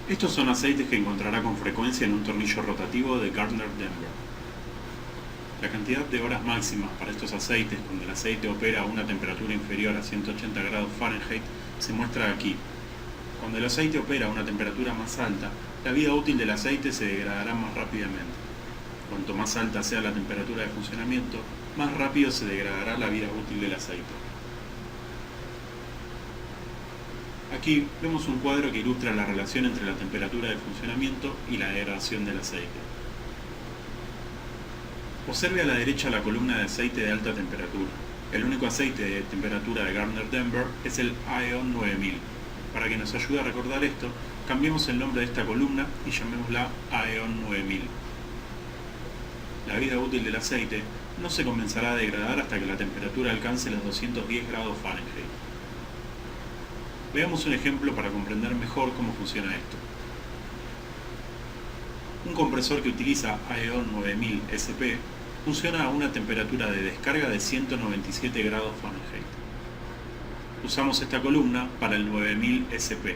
Estos son aceites que encontrará con frecuencia en un tornillo rotativo de Gardner-Denver. La cantidad de horas máximas para estos aceites cuando el aceite opera a una temperatura inferior a 180 grados Fahrenheit se muestra aquí. Cuando el aceite opera a una temperatura más alta, la vida útil del aceite se degradará más rápidamente. Cuanto más alta sea la temperatura de funcionamiento, más rápido se degradará la vida útil del aceite. Aquí vemos un cuadro que ilustra la relación entre la temperatura de funcionamiento y la degradación del aceite. Observe a la derecha la columna de aceite de alta temperatura. El único aceite de temperatura de Gardner-Denver es el AEON 9000. Para que nos ayude a recordar esto, cambiemos el nombre de esta columna y llamémosla AEON 9000. La vida útil del aceite no se comenzará a degradar hasta que la temperatura alcance los 210 grados Fahrenheit. Veamos un ejemplo para comprender mejor cómo funciona esto. Un compresor que utiliza AEON 9000 SP funciona a una temperatura de descarga de 197 grados Fahrenheit. Usamos esta columna para el 9000 SP.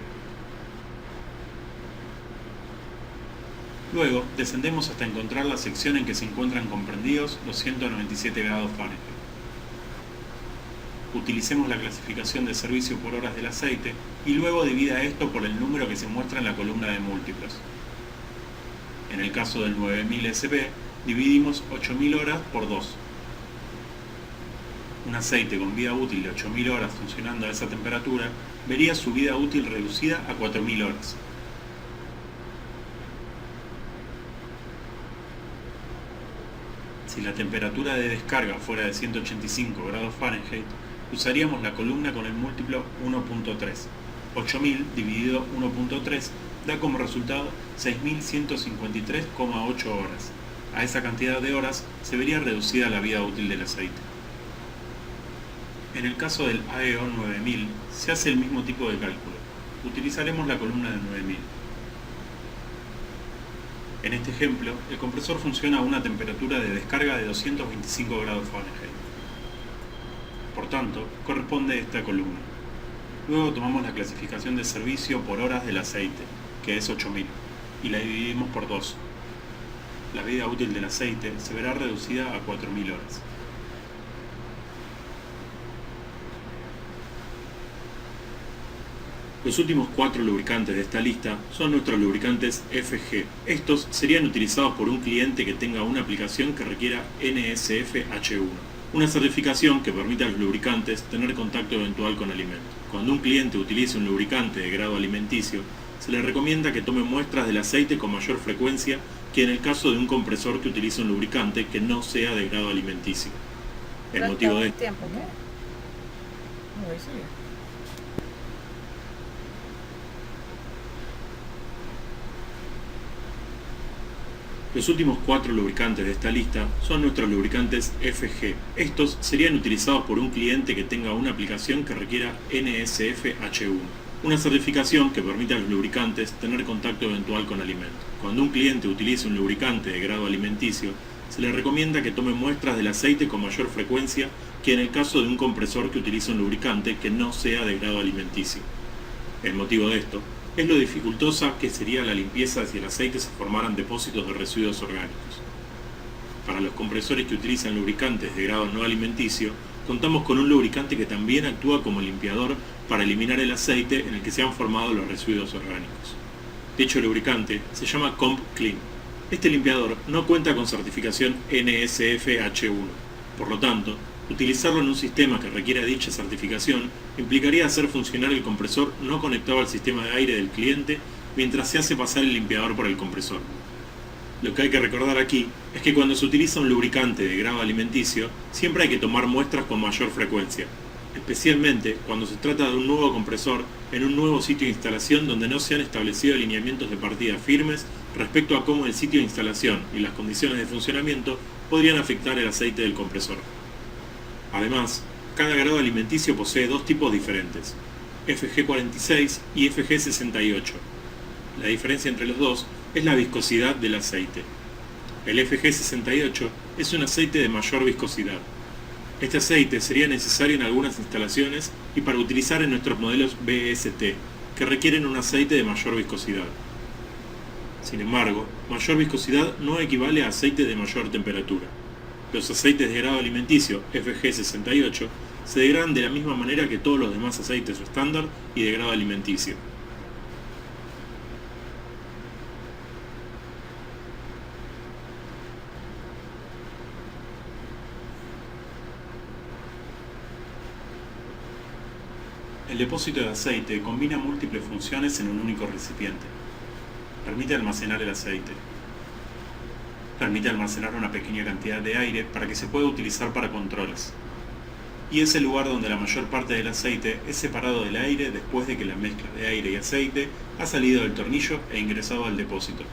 Luego, descendemos hasta encontrar la sección en que se encuentran comprendidos los 197 grados Fahrenheit. Utilicemos la clasificación de servicio por horas del aceite y luego divida esto por el número que se muestra en la columna de múltiplos. En el caso del 9000 SP, dividimos 8000 horas por 2. Un aceite con vida útil de 8000 horas funcionando a esa temperatura vería su vida útil reducida a 4000 horas. Si la temperatura de descarga fuera de 185 grados Fahrenheit, usaríamos la columna con el múltiplo 1.3. 8000 dividido 1.3 da como resultado 6153,8 horas. A esa cantidad de horas se vería reducida la vida útil del aceite. En el caso del AEON 9000 se hace el mismo tipo de cálculo. Utilizaremos la columna de 9000. En este ejemplo, el compresor funciona a una temperatura de descarga de 225 grados Fahrenheit. Por tanto, corresponde esta columna. Luego tomamos la clasificación de servicio por horas del aceite, que es 8000, y la dividimos por 2. La vida útil del aceite se verá reducida a 4000 horas. Los últimos 4 lubricantes de esta lista son nuestros lubricantes FG. Estos serían utilizados por un cliente que tenga una aplicación que requiera NSF H1, una certificación que permita a los lubricantes tener contacto eventual con alimentos. Cuando un cliente utilice un lubricante de grado alimenticio, se le recomienda que tome muestras del aceite con mayor frecuencia que en el caso de un compresor que utilice un lubricante que no sea de grado alimenticio. El motivo de esto. Los últimos 4 lubricantes de esta lista son nuestros lubricantes FG. Estos serían utilizados por un cliente que tenga una aplicación que requiera NSF H1, una certificación que permita a los lubricantes tener contacto eventual con alimentos. Cuando un cliente utilice un lubricante de grado alimenticio, se le recomienda que tome muestras del aceite con mayor frecuencia que en el caso de un compresor que utilice un lubricante que no sea de grado alimenticio. El motivo de esto es lo dificultosa que sería la limpieza si el aceite se formaran depósitos de residuos orgánicos. Para los compresores que utilizan lubricantes de grado no alimenticio, contamos con un lubricante que también actúa como limpiador para eliminar el aceite en el que se han formado los residuos orgánicos. Dicho lubricante se llama Comp Clean. Este limpiador no cuenta con certificación NSF H1, por lo tanto, utilizarlo en un sistema que requiera dicha certificación implicaría hacer funcionar el compresor no conectado al sistema de aire del cliente mientras se hace pasar el limpiador por el compresor. Lo que hay que recordar aquí es que cuando se utiliza un lubricante de grado alimenticio, siempre hay que tomar muestras con mayor frecuencia, especialmente cuando se trata de un nuevo compresor en un nuevo sitio de instalación donde no se han establecido alineamientos de partida firmes respecto a cómo el sitio de instalación y las condiciones de funcionamiento podrían afectar el aceite del compresor. Además, cada grado alimenticio posee dos tipos diferentes, FG46 y FG68. La diferencia entre los dos es la viscosidad del aceite. El FG68 es un aceite de mayor viscosidad. Este aceite sería necesario en algunas instalaciones y para utilizar en nuestros modelos BST, que requieren un aceite de mayor viscosidad. Sin embargo, mayor viscosidad no equivale a aceite de mayor temperatura. Los aceites de grado alimenticio FG68 se degradan de la misma manera que todos los demás aceites estándar y de grado alimenticio. El depósito de aceite combina múltiples funciones en un único recipiente. Permite almacenar el aceite. Permite almacenar una pequeña cantidad de aire para que se pueda utilizar para controles. Y es el lugar donde la mayor parte del aceite es separado del aire después de que la mezcla de aire y aceite ha salido del tornillo e ingresado al depósito.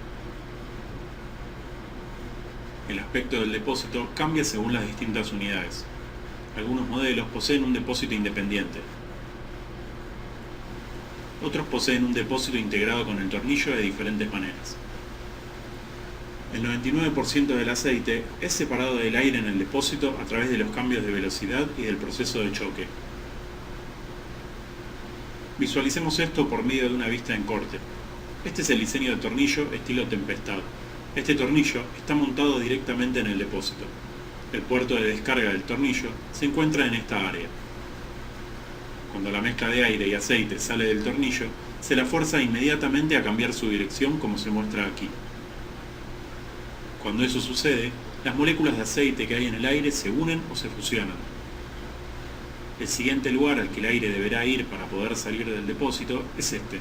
El aspecto del depósito cambia según las distintas unidades. Algunos modelos poseen un depósito independiente. Otros poseen un depósito integrado con el tornillo de diferentes maneras. El 99% del aceite es separado del aire en el depósito a través de los cambios de velocidad y del proceso de choque. Visualicemos esto por medio de una vista en corte. Este es el diseño de tornillo estilo Tempestad. Este tornillo está montado directamente en el depósito. El puerto de descarga del tornillo se encuentra en esta área. Cuando la mezcla de aire y aceite sale del tornillo, se la fuerza inmediatamente a cambiar su dirección como se muestra aquí. Cuando eso sucede, las moléculas de aceite que hay en el aire se unen o se fusionan. El siguiente lugar al que el aire deberá ir para poder salir del depósito es este.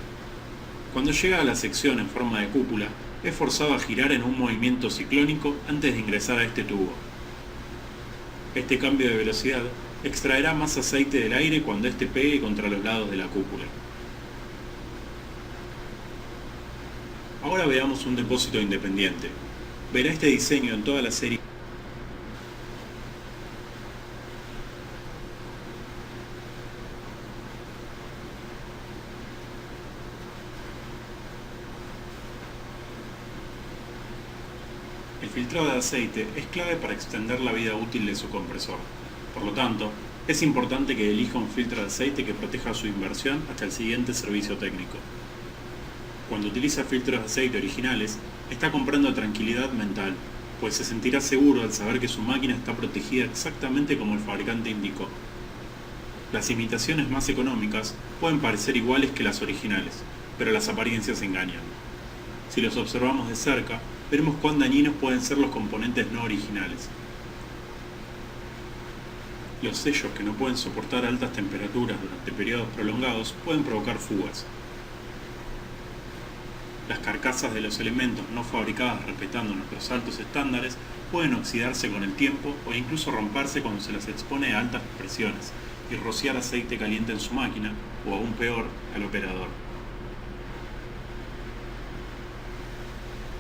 Cuando llega a la sección en forma de cúpula, es forzado a girar en un movimiento ciclónico antes de ingresar a este tubo. Este cambio de velocidad extraerá más aceite del aire cuando éste pegue contra los lados de la cúpula. Ahora veamos un depósito independiente. Verá este diseño en toda la serie. El filtrado de aceite es clave para extender la vida útil de su compresor. Por lo tanto, es importante que elija un filtro de aceite que proteja su inversión hasta el siguiente servicio técnico. Cuando utiliza filtros de aceite originales, está comprando tranquilidad mental, pues se sentirá seguro al saber que su máquina está protegida exactamente como el fabricante indicó. Las imitaciones más económicas pueden parecer iguales que las originales, pero las apariencias engañan. Si los observamos de cerca, veremos cuán dañinos pueden ser los componentes no originales. Los sellos que no pueden soportar altas temperaturas durante periodos prolongados pueden provocar fugas. Las carcasas de los elementos no fabricadas respetando nuestros altos estándares pueden oxidarse con el tiempo o incluso romperse cuando se las expone a altas presiones y rociar aceite caliente en su máquina o aún peor, al operador.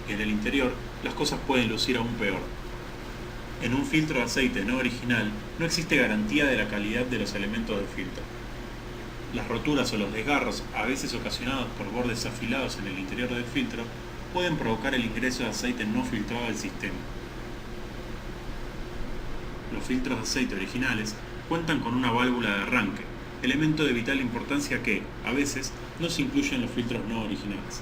En el interior, las cosas pueden lucir aún peor. En un filtro de aceite no original no existe garantía de la calidad de los elementos de filtro. Las roturas o los desgarros, a veces ocasionados por bordes afilados en el interior del filtro, pueden provocar el ingreso de aceite no filtrado al sistema. Los filtros de aceite originales cuentan con una válvula de arranque, elemento de vital importancia que, a veces, no se incluye en los filtros no originales.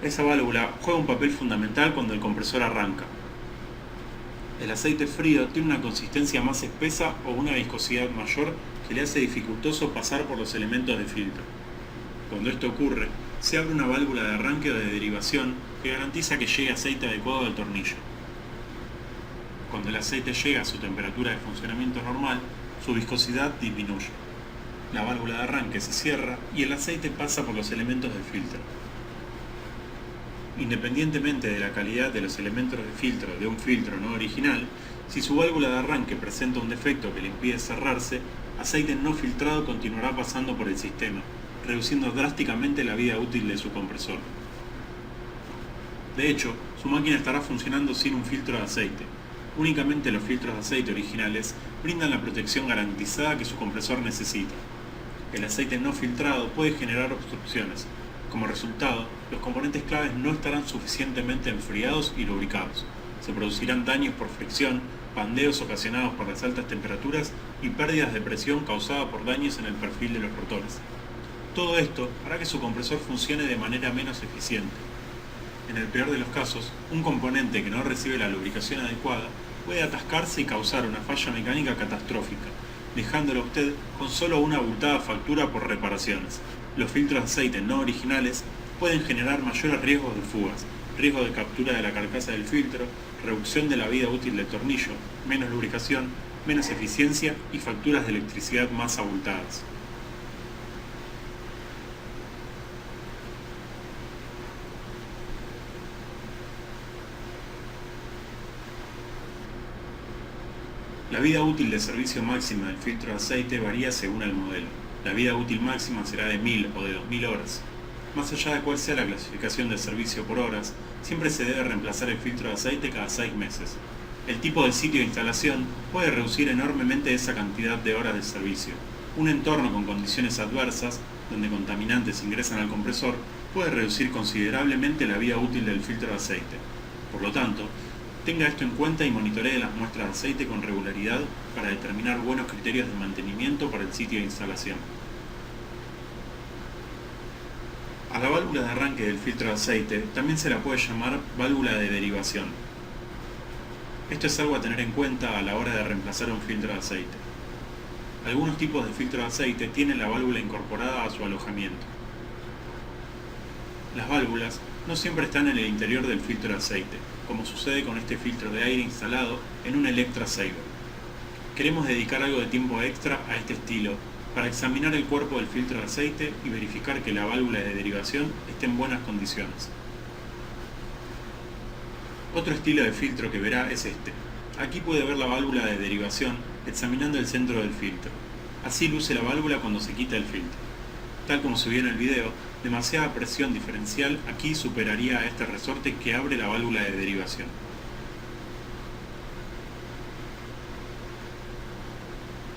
Esa válvula juega un papel fundamental cuando el compresor arranca. El aceite frío tiene una consistencia más espesa o una viscosidad mayor que le hace dificultoso pasar por los elementos de filtro. Cuando esto ocurre, se abre una válvula de arranque o de derivación que garantiza que llegue aceite adecuado al tornillo. Cuando el aceite llega a su temperatura de funcionamiento normal, su viscosidad disminuye. La válvula de arranque se cierra y el aceite pasa por los elementos de filtro. Independientemente de la calidad de los elementos de filtro de un filtro no original, si su válvula de arranque presenta un defecto que le impide cerrarse, aceite no filtrado continuará pasando por el sistema, reduciendo drásticamente la vida útil de su compresor. De hecho, su máquina estará funcionando sin un filtro de aceite. Únicamente los filtros de aceite originales brindan la protección garantizada que su compresor necesita. El aceite no filtrado puede generar obstrucciones. Como resultado, los componentes claves no estarán suficientemente enfriados y lubricados. Se producirán daños por fricción, pandeos ocasionados por las altas temperaturas y pérdidas de presión causadas por daños en el perfil de los rotores. Todo esto hará que su compresor funcione de manera menos eficiente. En el peor de los casos, un componente que no recibe la lubricación adecuada puede atascarse y causar una falla mecánica catastrófica, dejándolo a usted con solo una abultada factura por reparaciones. Los filtros de aceite no originales pueden generar mayores riesgos de fugas, riesgo de captura de la carcasa del filtro, reducción de la vida útil del tornillo, menos lubricación, menos eficiencia y facturas de electricidad más abultadas. La vida útil de servicio máxima del filtro de aceite varía según el modelo. La vida útil máxima será de 1000 o de 2000 horas. Más allá de cuál sea la clasificación de servicio por horas, siempre se debe reemplazar el filtro de aceite cada 6 meses. El tipo de sitio de instalación puede reducir enormemente esa cantidad de horas de servicio. Un entorno con condiciones adversas, donde contaminantes ingresan al compresor, puede reducir considerablemente la vida útil del filtro de aceite. Por lo tanto, tenga esto en cuenta y monitoree las muestras de aceite con regularidad para determinar buenos criterios de mantenimiento para el sitio de instalación. A la válvula de arranque del filtro de aceite también se la puede llamar válvula de derivación. Esto es algo a tener en cuenta a la hora de reemplazar un filtro de aceite. Algunos tipos de filtro de aceite tienen la válvula incorporada a su alojamiento. Las válvulas no siempre están en el interior del filtro de aceite, como sucede con este filtro de aire instalado en un Electra Saver. Queremos dedicar algo de tiempo extra a este estilo para examinar el cuerpo del filtro de aceite y verificar que la válvula de derivación esté en buenas condiciones. Otro estilo de filtro que verá es este. Aquí puede ver la válvula de derivación examinando el centro del filtro. Así luce la válvula cuando se quita el filtro. Tal como se vio en el video, demasiada presión diferencial aquí superaría a este resorte que abre la válvula de derivación.